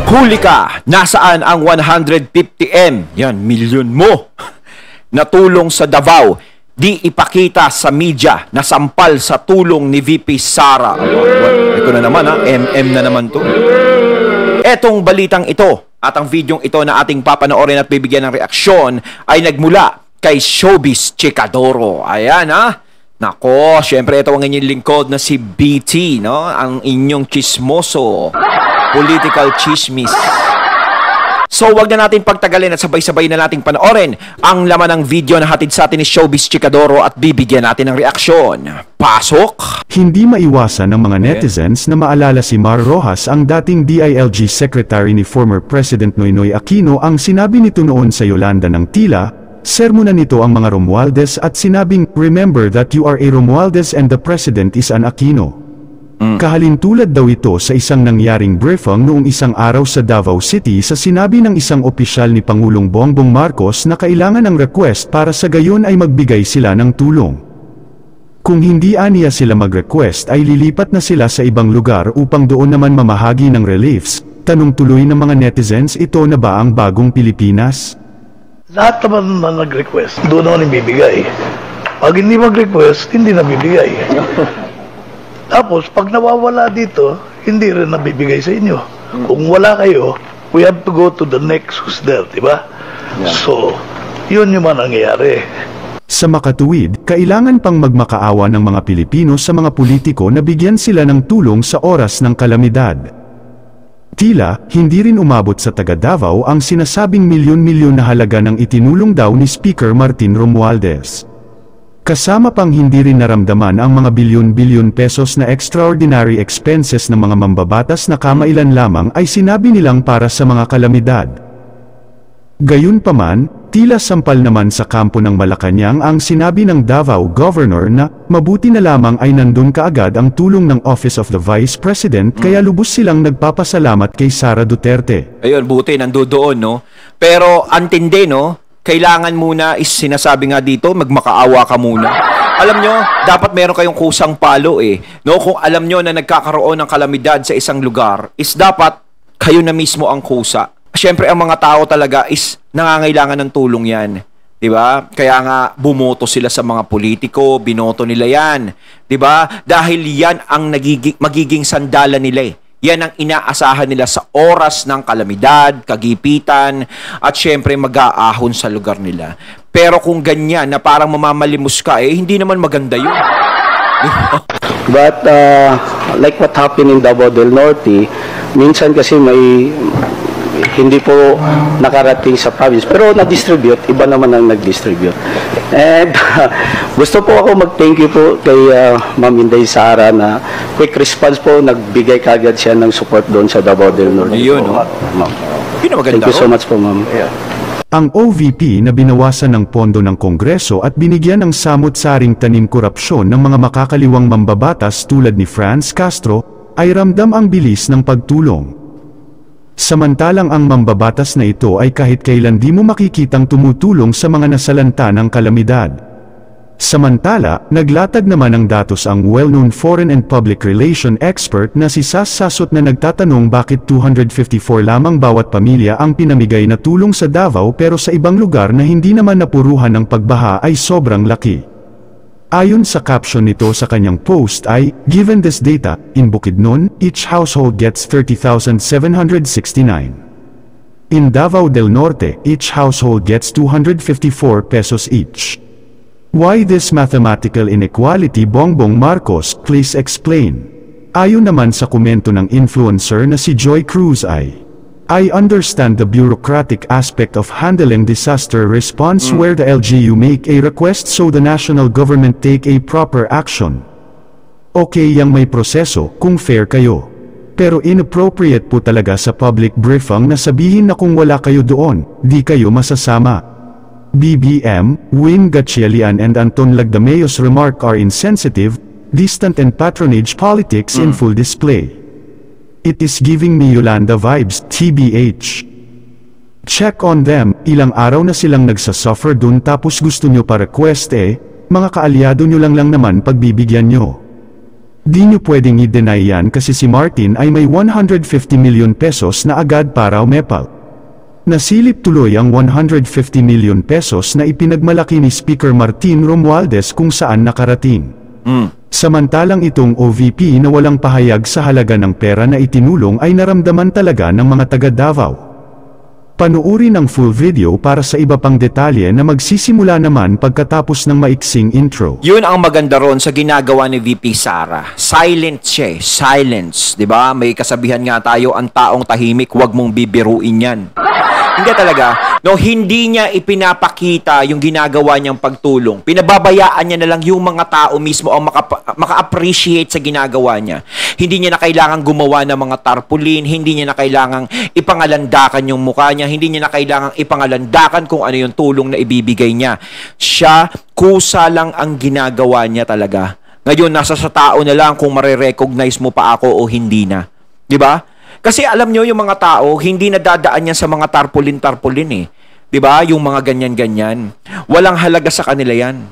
Huli ka! Nasaan ang 150M? Yan, milyon mo na tulong sa Davao. Di ipakita sa media na sampal sa tulong ni VP Sara. Ito na naman ha, MM na naman to. Etong balitang ito at ang videong ito na ating papanoorin at bibigyan ng reaksyon ay nagmula kay Showbiz Chikadoro. Ayan ha. Nako, syempre ito ang inyong lingkod na si BT, no? Ang inyong chismoso. Political chismis. So, wag na natin pagtagalin at sabay-sabay na nating panoorin ang laman ng video na hatid sa atin ni Showbiz Chikadoro at bibigyan natin ng reaksyon. Pasok! Hindi maiwasan ng mga netizens na maalala si Mar Rojas, ang dating DILG Secretary ni former President Noynoy Aquino, ang sinabi nito noon sa Yolanda ng tila, sermonan nito ang mga Romualdez at sinabing, "Remember that you are a Romualdez and the President is an Aquino." Kahalintulad daw ito sa isang nangyaring briefing noong isang araw sa Davao City sa sinabi ng isang opisyal ni Pangulong Bongbong Marcos na kailangan ng request para sa gayon ay magbigay sila ng tulong. Kung hindi aniya sila mag-request ay lilipat na sila sa ibang lugar upang doon naman mamahagi ng reliefs. Tanong tuloy ng mga netizens, ito na ba ang bagong Pilipinas? Lahat naman na nag-request, doon naman ibibigay. Pag hindi mag-request, hindi nabibigay. Tapos, pag nawawala dito, hindi rin nabibigay sa inyo. Kung wala kayo, we have to go to the next who's there, di ba? So, yun yung nangyayari. Sa makatuwid, kailangan pang magmakaawa ng mga Pilipino sa mga politiko na bigyan sila ng tulong sa oras ng kalamidad. Tila, hindi rin umabot sa taga Davao ang sinasabing milyon-milyon na halaga ng itinulong daw ni Speaker Martin Romualdez. Kasama pang hindi rin naramdaman ang mga bilyon-bilyon pesos na extraordinary expenses ng mga mambabatas na kamailan lamang ay sinabi nilang para sa mga kalamidad. Gayunpaman, tila sampal naman sa kampo ng Malacanang ang sinabi ng Davao Governor na mabuti na lamang ay nandun kaagad ang tulong ng Office of the Vice President kaya lubos silang nagpapasalamat kay Sara Duterte. Ayun, buti nandoon, no? Pero antindi, no? Kailangan muna is sinasabi nga dito, magmakaawa ka muna. Alam nyo, dapat meron kayong kusang palo eh. No? Kung alam nyo na nagkakaroon ng kalamidad sa isang lugar, is dapat kayo na mismo ang kusa. Siyempre, ang mga tao talaga is nangangailangan ng tulong yan. Diba? Kaya nga, bumoto sila sa mga politiko, binoto nila yan. Diba? Dahil yan ang magiging sandalan nila eh. Yan ang inaasahan nila sa oras ng kalamidad, kagipitan, at syempre mag-aahon sa lugar nila. Pero kung ganyan na parang mamamalimos ka, eh, hindi naman maganda yun. But like what happened in Davao del Norte, minsan kasi may hindi po nakarating sa province, pero na-distribute, iba naman ang nag-distribute. And gusto po ako mag-thank you po kay Ma'am Inday Sara na quick response po, nagbigay kagad siya ng support doon sa Davao del Norte. Ayun, no? Thank you so much po, Ma'am. Yeah. Ang OVP na binawasan ng pondo ng Kongreso at binigyan ng samot-saring tanim korupsyon ng mga makakaliwang mambabatas tulad ni Franz Castro, ay ramdam ang bilis ng pagtulong. Samantalang ang mambabatas na ito ay kahit kailan di mo makikitang tumutulong sa mga nasalanta ng kalamidad. Samantala, naglatag naman ng datos ang well-known foreign and public relation expert na si Sas Sasot na nagtatanong bakit 254 lamang bawat pamilya ang pinamigay na tulong sa Davao pero sa ibang lugar na hindi naman napuruhan ng pagbaha ay sobrang laki. Ayon sa caption nito sa kanyang post ay, "Given this data, in Bukidnon, each household gets 30,769. In Davao del Norte, each household gets 254 pesos each. Why this mathematical inequality, Bongbong Marcos? Please explain." Ayon naman sa komento ng influencer na si Joy Cruz ay, "I understand the bureaucratic aspect of handling disaster response where the LGU make a request so the national government take a proper action. Okay yang may proseso, kung fair kayo. Pero inappropriate po talaga sa public briefing na sabihin na kung wala kayo doon, di kayo masasama." BBM, Win Gatchalian and Anton Lagdameo's remark are insensitive, distant and patronage politics in full display. It is giving me Yolanda vibes, TBH. Check on them, ilang araw na silang nagsasuffer dun tapos gusto nyo pa request eh, mga kaalyado nyo lang naman pagbibigyan nyo. Di nyo pwedeng i-deny yan kasi si Martin ay may 150 million pesos na agad para umepal. Nasilip tuloy ang 150 million pesos na ipinagmalaki ni Speaker Martin Romualdez kung saan nakarating. Samantalang itong OVP na walang pahayag sa halaga ng pera na itinulong ay naramdaman talaga ng mga taga Davao. Panuuri ang full video para sa iba pang detalye na magsisimula naman pagkatapos ng maiksing intro. Yun ang maganda ron sa ginagawa ni VP Sara. Silent siya, silence. 'Di ba? May kasabihan nga tayo, ang taong tahimik, huwag mong bibiruin yan. Hindi talaga. No, hindi niya ipinapakita yung ginagawa niyang pagtulong. Pinababayaan niya na lang yung mga tao mismo ang maka-appreciate sa ginagawa niya. Hindi niya na kailangan gumawa ng mga tarpaulin, hindi niya na kailangan ipangalandakan yung mukha niya, hindi niya na kailangan ipangalandakan kung ano yung tulong na ibibigay niya. Siya, kusa lang ang ginagawa niya talaga. Ngayon, nasa sa tao na lang kung marirecognize mo pa ako o hindi na. 'Di ba? Kasi alam nyo, yung mga tao, hindi nadadaan yan sa mga tarpaulin eh. 'Di ba? Yung mga ganyan-ganyan. Walang halaga sa kanila yan.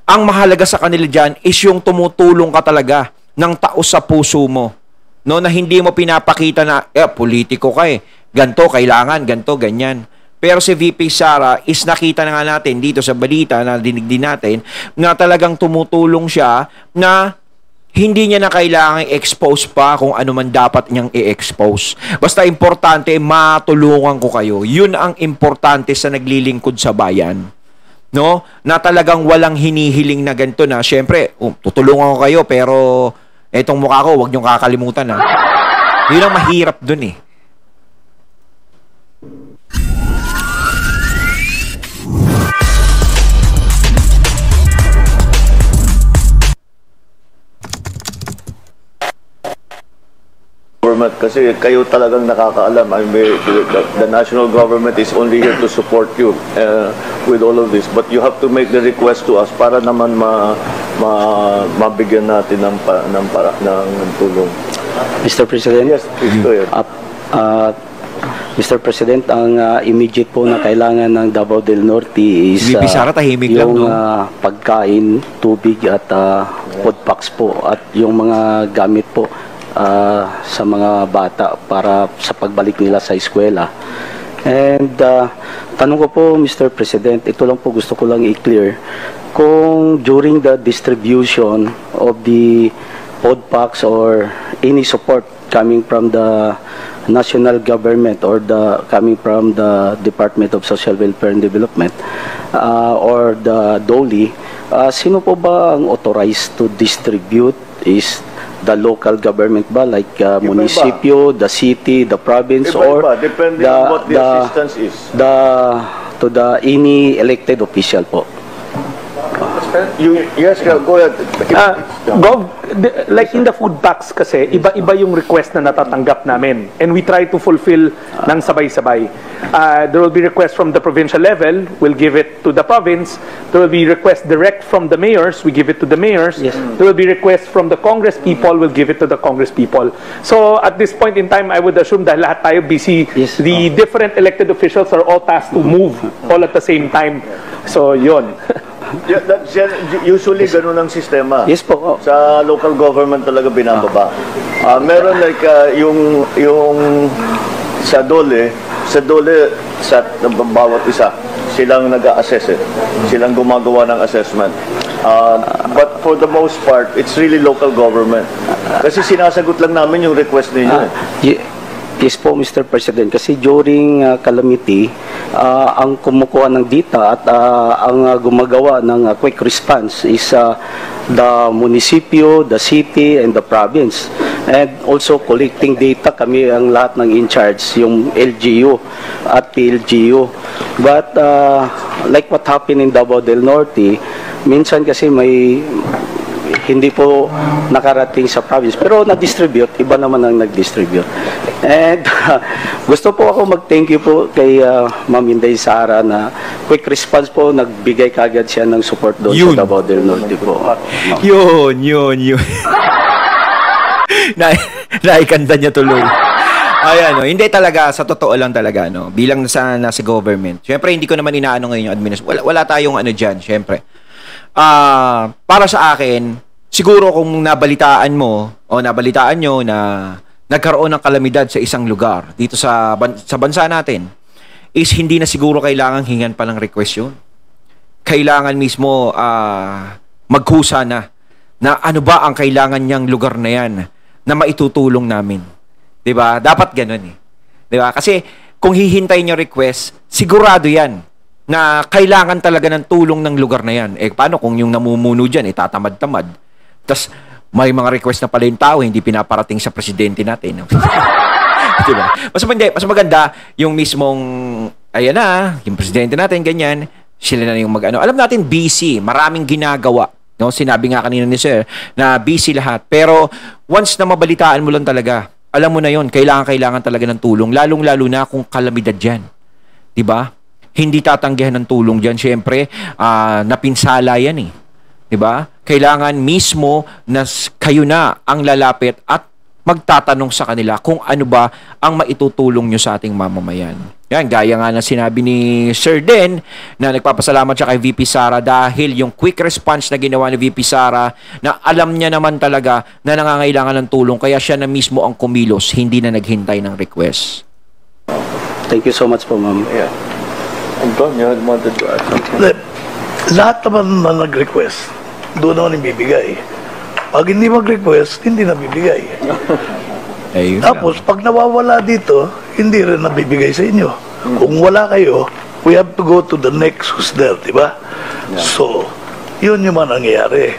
Ang mahalaga sa kanila dyan is yung tumutulong ka talaga ng taos sa puso mo. No, na hindi mo pinapakita na, politiko ka eh. Ganto, kailangan, ganto, ganyan. Pero si VP Sara is nakita na nga natin dito sa balita na dinig din natin na talagang tumutulong siya na hindi niya na kailangan i-expose pa kung ano man dapat niyang i-expose. Basta importante, matulungan ko kayo. Yun ang importante sa naglilingkod sa bayan. No? Na talagang walang hinihiling na ganito na, syempre, tutulungan ko kayo, pero etong mukha ko, huwag niyong kakalimutan. Yun ang mahirap dun eh. Kasi kayo talagang nakakaalam. I mean, the national government is only here to support you with all of this. But you have to make the request to us para naman mabigyan natin ng tulong. Mr. President? Yes, please go ahead. Mr. President, ang immediate po na kailangan ng Davao del Norte is VP Sara, tahimik lang, yung no? Pagkain, tubig at food packs po at yung mga gamit po sa mga bata para sa pagbalik nila sa eskwela. And tanong ko po, Mr. President, ito lang po gusto ko lang i-clear. Kung during the distribution of the food packs or any support coming from the national government or coming from the Department of Social Welfare and Development or the DOLE, sino po ba ang authorized to distribute? Is the local government ba, like municipio, the city, the province, or depending on what the assistance is, to the any elected official po? Yes, go ahead. Like in the food packs kasi, iba-iba yung request na natatanggap namin. And we try to fulfill ng sabay-sabay. There will be requests from the provincial level, we'll give it to the province. There will be requests direct from the mayors, we give it to the mayors. Yes. There will be requests from the Congress people, we'll give it to the Congress people. So at this point in time, I would assume dahil lahat tayo busy, Yes. the different elected officials are all tasked to move all at the same time. So yun. Yeah, usually ganun ang sistema. Yes po. Sa local government talaga binababa. Meron like yung sa DOLE sa bawat isa silang nag-a-assess silang gumagawa ng assessment. But for the most part, it's really local government. Kasi sinasagot lang namin yung request ninyo. Yes po, Mr. President. Kasi during calamity, ang kumukuha ng data at ang gumagawa ng quick response is the municipio, the city, and the province. And also collecting data, kami ang lahat ng in-charge, yung LGU at PLGU. But like what happened in Davao del Norte, minsan kasi may hindi po nakarating sa province pero na-distribute, iba naman ang nag-distribute. And gusto po ako mag-thank you po kay Ma'am Inday Sara na quick response po, nagbigay kagad siya ng support doon sa Davao del Norte po. Yun. Naikanda niya tuloy. Ayan, no. Hindi talaga, sa totoo lang talaga, no. Bilang nasa government. Siyempre, hindi ko naman inaano ngayon yung administration. Wala tayong ano dyan, siyempre. Para sa akin, siguro kung nabalitaan mo o nabalitaan nyo na nagkaroon ng kalamidad sa isang lugar dito sa bansa natin, is hindi na siguro kailangan hingan pa ng request yun. Kailangan mismo magkusa na ano ba ang kailangan niyang lugar na yan na maitutulong namin. 'Di ba? Dapat ganoon eh. 'Di ba? Kasi kung hihintayin yung request, sigurado yan na kailangan talaga ng tulong ng lugar na yan. Eh, paano kung yung namumuno dyan, tatamad-tamad? Tapos, may mga request na pala yung tao, hindi pinaparating sa presidente natin. Diba? Mas maganda yung mismong, ayan na, yung presidente natin, ganyan, sila na yung mag-ano. Alam natin, busy, maraming ginagawa. No? Sinabi nga kanina ni Sir, na busy lahat. Pero, once na mabalitaan mo lang talaga, alam mo na yon, kailangan talaga ng tulong, lalong-lalo na kung kalamidad dyan. Diba? Hindi tatanggihan ng tulong dyan. Siyempre, napinsala yan eh. Diba? Kailangan mismo na kayo na ang lalapit at magtatanong sa kanila kung ano ba ang maitutulong nyo sa ating mamamayan. Yan, gaya nga na sinabi ni Sir Den na nagpapasalamat siya kay VP Sara dahil yung quick response na ginawa ni VP Sara na alam niya naman talaga na nangangailangan ng tulong kaya siya na mismo ang kumilos, hindi na naghintay ng request. Thank you so much po, ma'am. Yeah. Anton, you wanted to add something? Lahat naman na nag-request, doon naman ibibigay. Pag hindi mag-request, hindi nabibigay. Tapos, pag nawawala dito, hindi rin nabibigay sa inyo. Kung wala kayo, we have to go to the next who's there, di ba? So, yun yung man nangyayari.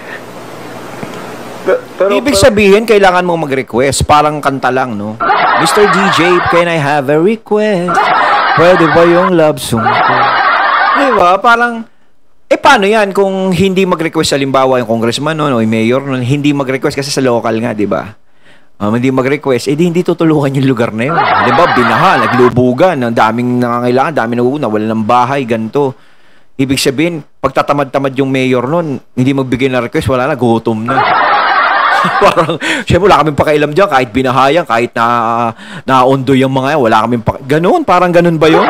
Ibig sabihin, kailangan mo mag-request. Parang kanta lang, no? Mr. DJ, can I have a request? Pwede ba yung love song ko? Diba? Parang, paano yan kung hindi mag-request, halimbawa yung congressman o yung mayor, hindi mag-request kasi sa local nga, diba? Hindi mag-request, hindi tutulungan yung lugar na yun. Diba? Binaha, naglubugan, ang daming nangangailangan, daming naguguna, wala ng bahay, ganito. Ibig sabihin, pagtatamad-tamad yung mayor nun, hindi magbigay ng request, wala na, gutom na. Parang, syempre, wala kaming pakialam dyan, kahit binahayan, kahit na-ondo yung mga yan, wala kaming ganun, parang ganun ba yun?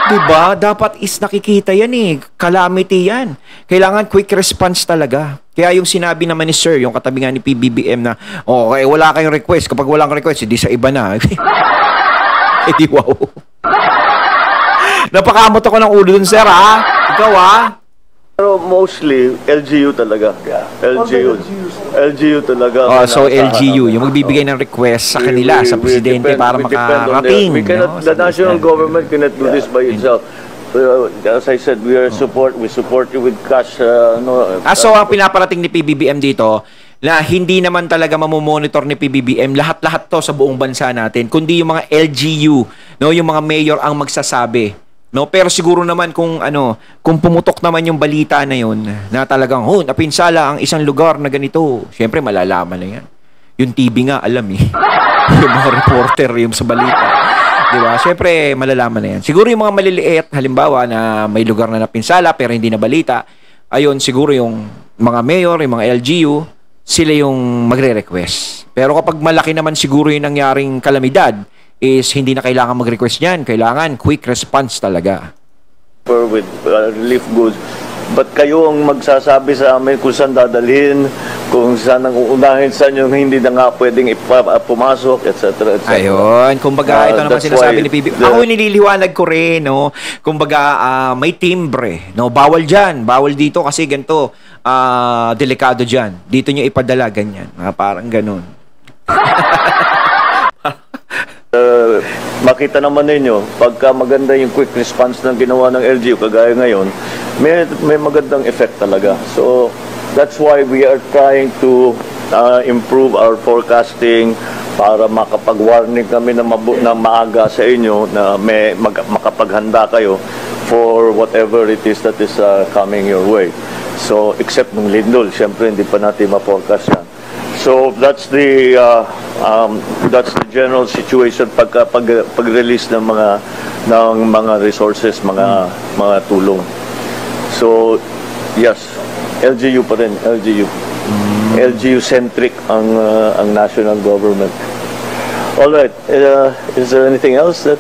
Diba? Dapat is nakikita yan eh. Calamity yan. Kailangan quick response talaga. Kaya yung sinabi naman ni Sir, yung katabi nga ni PBBM na, okay, wala kayong request. Kapag walang request, hindi sa iba na. Di wow. Napakamot ako ng ulo dun, Sir, ha? Ikaw, ha? Pero mostly, LGU talaga. LGU talaga. So LGU, yung magbibigay ng request sa kanila, sa presidente para makarating. The national government cannot do this by itself. As I said, we support you with cash. So ang pinaparating ni PBBM dito, na hindi naman talaga mamomonitor ni PBBM lahat-lahat to sa buong bansa natin, kundi yung mga LGU, no, yung mga mayor ang magsasabi. No, pero siguro naman kung kung pumutok naman yung balita na yun na talagang napinsala ang isang lugar na ganito, syempre malalaman na yan. Yung TV nga alam eh. Yung mga reporter yung sa balita. Di ba? Syempre malalaman na yan. Siguro yung mga maliliit, halimbawa na may lugar na napinsala pero hindi na balita, ayun siguro yung mga mayor, yung mga LGU, sila yung magre-request. Pero kapag malaki naman siguro yung nangyaring kalamidad, is hindi na kailangan mag-request yan. Kailangan quick response talaga. With relief goods. But kayo ang magsasabi sa amin kung saan dadalhin, kung saan ang uunahin, saan yung hindi na nga pwedeng pumasok, etc. Ayun. Kumbaga, ito naman sinasabi ni PBBM. Ako nililiwanag ko rin, no? Kumbaga, may timbre. No? Bawal dyan. Bawal dito kasi ganito. Delikado dyan. Dito nyo ipadala, ganyan. Parang ganun. Makita naman ninyo, pagka maganda yung quick response na ginawa ng LGU, kagaya ngayon, may magandang effect talaga. So, that's why we are trying to improve our forecasting para makapag-warning kami na maaga sa inyo na makapaghanda kayo for whatever it is that is coming your way. So, except ng lindol, syempre hindi pa natin ma-forecast yan. So that's the general situation pag-release ng mga resources, mga tulong. So yes, LGU pa rin, LGU. LGU centric ang national government. All right. Is there anything else that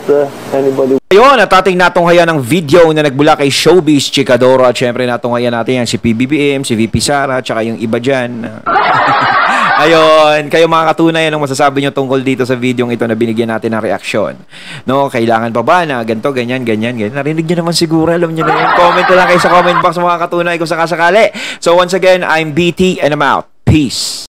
anybody... Ayun, at ating natunghayan ng video na nagbula kay Showbiz Chikadoro at syempre natunghayan natin yan si PBBM, si VP Sara, tsaka yung iba dyan. Ayun, kayo mga katunay, anong masasabi nyo tungkol dito sa video ito na binigyan natin ng reaksyon? No, kailangan pa ba na ganito, ganyan, ganyan, ganyan? Narinig nyo naman siguro, alam nyo na yun. Comment na lang kayo sa comment box mga katunay kung sakasakali. So once again, I'm BT and I'm out. Peace.